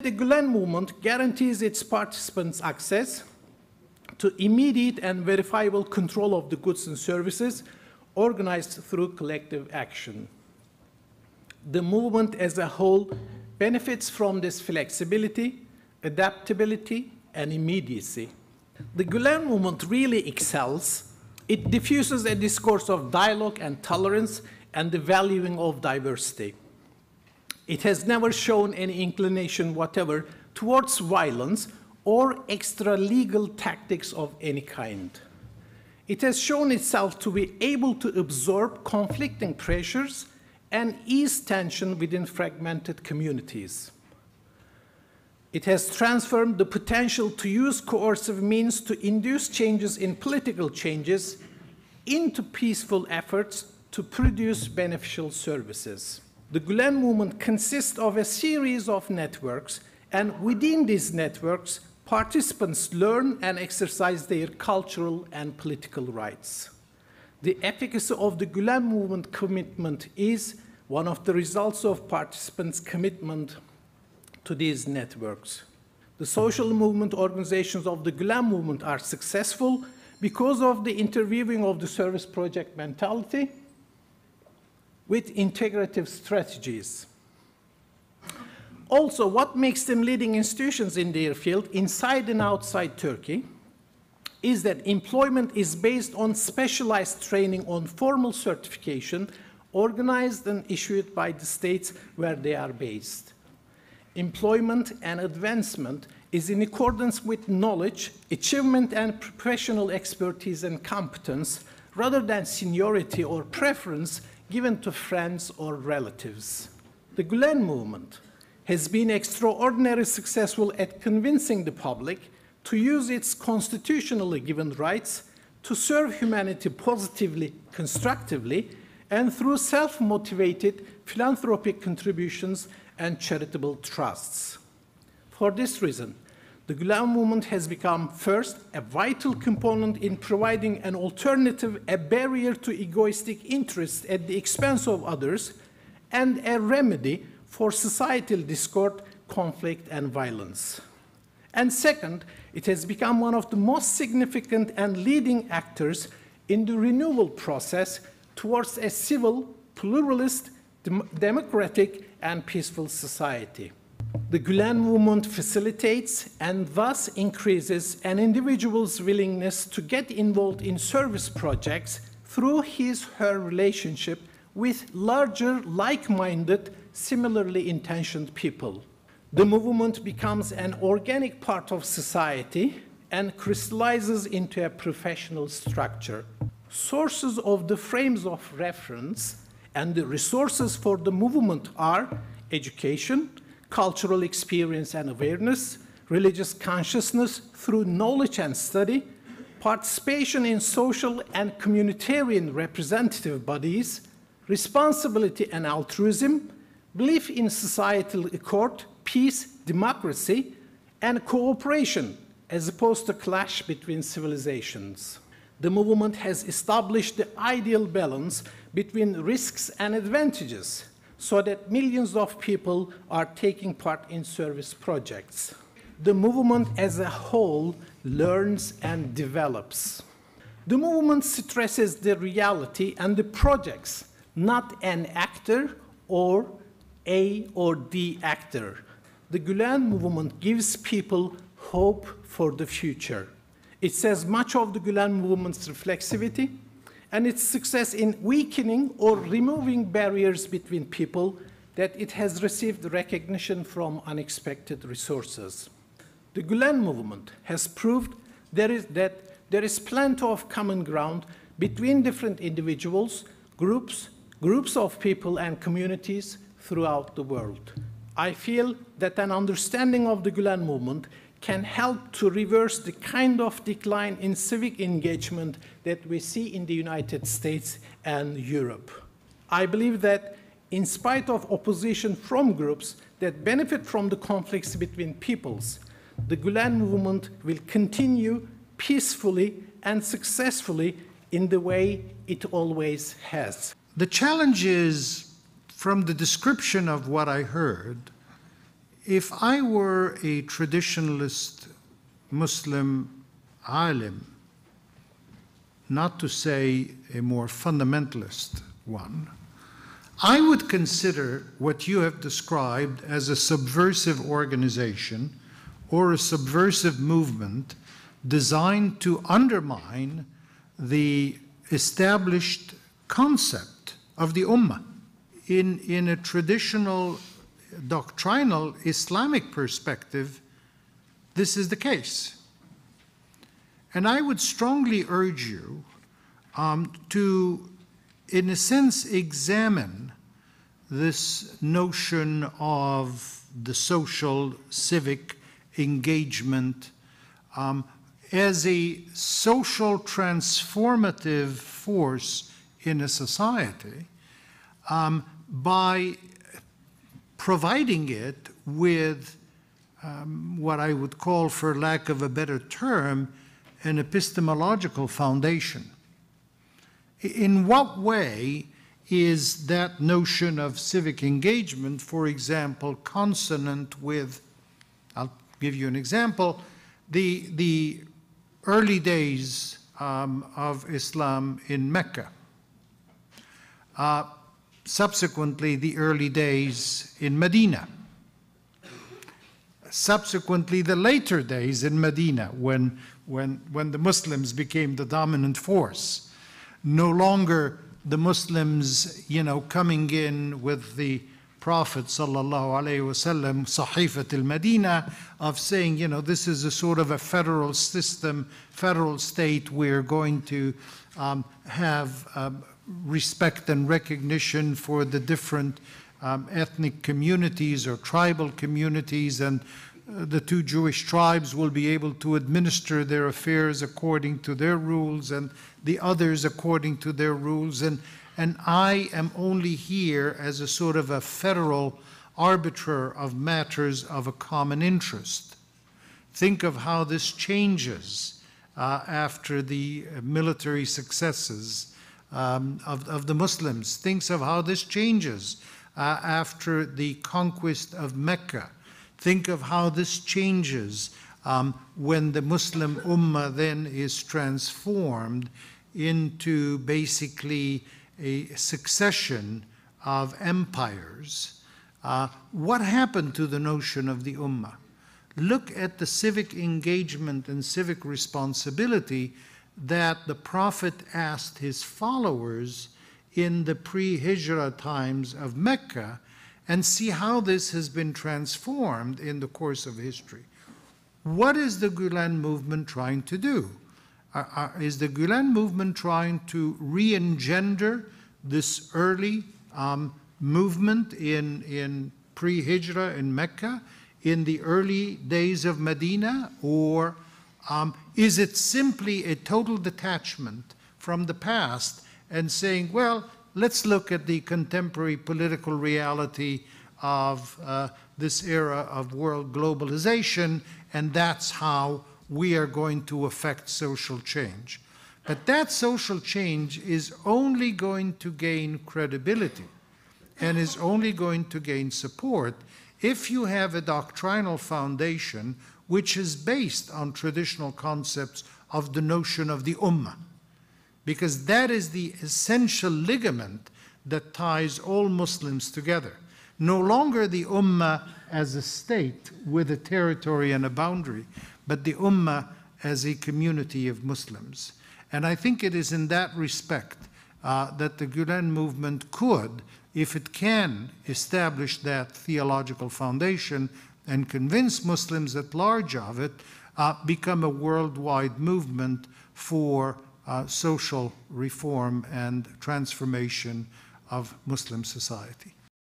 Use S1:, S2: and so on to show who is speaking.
S1: The Gulen movement guarantees its participants access to immediate and verifiable control of the goods and services organized through collective action. The movement as a whole benefits from this flexibility, adaptability, and immediacy. The Gulen movement really excels. It diffuses a discourse of dialogue and tolerance and the valuing of diversity. It has never shown any inclination whatever towards violence or extra-legal tactics of any kind. It has shown itself to be able to absorb conflicting pressures and ease tension within fragmented communities. It has transformed the potential to use coercive means to induce changes in political changes into peaceful efforts to produce beneficial services. The Gulen movement consists of a series of networks, and within these networks, participants learn and exercise their cultural and political rights. The efficacy of the Gulen movement commitment is one of the results of participants' commitment to these networks. The social movement organizations of the Gulen movement are successful because of the interweaving of the service project mentality with integrative strategies. Also, what makes them leading institutions in their field inside and outside Turkey is that employment is based on specialized training on formal certification organized and issued by the states where they are based. Employment and advancement is in accordance with knowledge, achievement, and professional expertise and competence rather than seniority or preference given to friends or relatives. The Gulen movement has been extraordinarily successful at convincing the public to use its constitutionally given rights to serve humanity positively, constructively, and through self-motivated philanthropic contributions and charitable trusts. For this reason, the Gulen movement has become, first, a vital component in providing an alternative, a barrier to egoistic interests at the expense of others, and a remedy for societal discord, conflict, and violence. And second, it has become one of the most significant and leading actors in the renewal process towards a civil, pluralist, democratic, and peaceful society. The Gulen movement facilitates and thus increases an individual's willingness to get involved in service projects through his/her relationship with larger, like-minded, similarly intentioned people. The movement becomes an organic part of society and crystallizes into a professional structure. Sources of the frames of reference and the resources for the movement are education, cultural experience and awareness, religious consciousness through knowledge and study, participation in social and communitarian representative bodies, responsibility and altruism, belief in societal accord, peace, democracy, and cooperation, as opposed to clash between civilizations. The movement has established the ideal balance between risks and advantages, so that millions of people are taking part in service projects. The movement as a whole learns and develops. The movement stresses the reality and the projects, not an actor or A or D actor. The Gulen movement gives people hope for the future. It says much of the Gulen movement's reflexivity and its success in weakening or removing barriers between people that it has received recognition from unexpected resources. The Gulen movement has proved that there is plenty of common ground between different individuals, groups of people and communities throughout the world. I feel that an understanding of the Gulen movement can help to reverse the kind of decline in civic engagement that we see in the United States and Europe. I believe that in spite of opposition from groups that benefit from the conflicts between peoples, the Gulen movement will continue peacefully and successfully in the way it always has.
S2: The challenge is, from the description of what I heard, If I were a traditionalist Muslim alim, not to say a more fundamentalist one, I would consider what you have described as a subversive organization or a subversive movement designed to undermine the established concept of the Ummah. In a traditional doctrinal Islamic perspective, this is the case. And I would strongly urge you to, in a sense, examine this notion of the social, civic engagement as a social transformative force in a society by providing it with what I would call, for lack of a better term, an epistemological foundation. In what way is that notion of civic engagement, for example, consonant with, I'll give you an example, the early days of Islam in Mecca, subsequently the early days in Medina, subsequently the later days in Medina when the Muslims became the dominant force. No longer the Muslims, coming in with the Prophet sallallahu alaihi wasallam, Sahifat al-Medina, of saying, this is a sort of a federal system, federal state. We're going to have respect and recognition for the different ethnic communities or tribal communities, and the two Jewish tribes will be able to administer their affairs according to their rules and the others according to their rules. And I am only here as a sort of a federal arbiter of matters of a common interest. Think of how this changes after the military successes of the Muslims. Think of how this changes after the conquest of Mecca. Think of how this changes when the Muslim Ummah then is transformed into basically a succession of empires. What happened to the notion of the Ummah? Look at the civic engagement and civic responsibility that the Prophet asked his followers in the pre-Hijrah times of Mecca, and see how this has been transformed in the course of history. What is the Gulen movement trying to do? Is the Gulen movement trying to re-engender this early movement in pre-Hijrah in Mecca, in the early days of Medina, or is it simply a total detachment from the past and saying, well, let's look at the contemporary political reality of this era of world globalization, and that's how we are going to affect social change. But that social change is only going to gain credibility and is only going to gain support if you have a doctrinal foundation which is based on traditional concepts of the notion of the Ummah. Because that is the essential ligament that ties all Muslims together. No longer the Ummah as a state with a territory and a boundary, but the Ummah as a community of Muslims. And I think it is in that respect that the Gulen movement could, if it can establish that theological foundation and convince Muslims at large of it, become a worldwide movement for social reform and transformation of Muslim society.